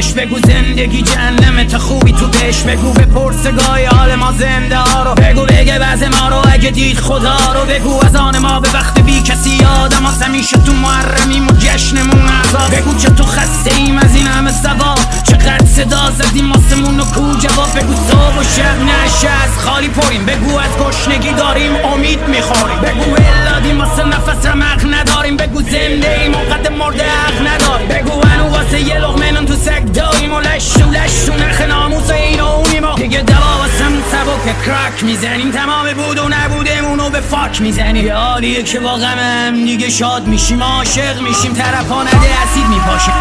بهش بگو زندگی جهنمه تا خوبی تو بهش بگو بپرس گاهی حال ما زنده ها رو بگو بگه وضع ما رو اگه دید خدا رو بگو از آن ما به وقت بی کسی یادم از همیشه تو محرمیم و جشنمون عذاب بگو چه تو خسته ایم از این همه سوار چقدر صدا زدیم آسمون و کو جواب بگو صبح و شب نشه از خالی پریم بگو از گشنگی داریم امید میخوریم بگو ولادیم واسه نفس رمق نداریم بگو زنده ایم اونقدر مرده حق نداریم بگو هنو واسه یه لقمه نون تو سگ داریم و لشو نخ ناموس این و اونیم و دیگه دوا واسمون سبک کرک میزنیم تمام بود و نبودمونو به فاک میزنیم یه حالیه که با غمم دیگه شاد میشیم عاشق میشیم طرفا نده اسید میپاشیم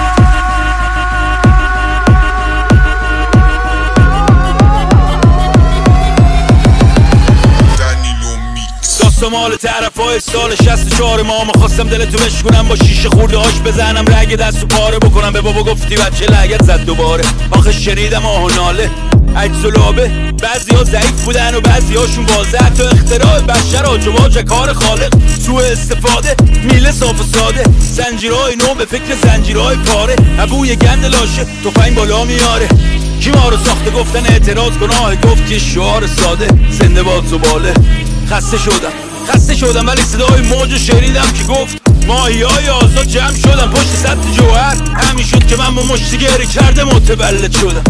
مال طرفای سال 64 ما خواستم دلتو بشکنم با شیشه خورده هاش بزنم رگ دستو پاره بکنم به بابا گفتی بچه لگت زد دوباره آخه شنیدم آه و ناله عجز و لابه بعضی ها ضعیف بودن و بعضی هاشون واضح حتی اختراع بشر آجواج کار خالق سوء استفاده میله صاف و ساده زنجیرهای نو به فکر زنجیرهای پاره ابوی گند لاشه تفنگ بالا میاره کی ما رو ساخته گفتن اعتراض گناه گفت که شعار ساده زنده باد زباله خسته شدم ولی صدای موج شنیدم که گفت ماهی های آزاد جمع شدم پشت سد جوهر همین شد که من با مشتی گری کرده متولد شدم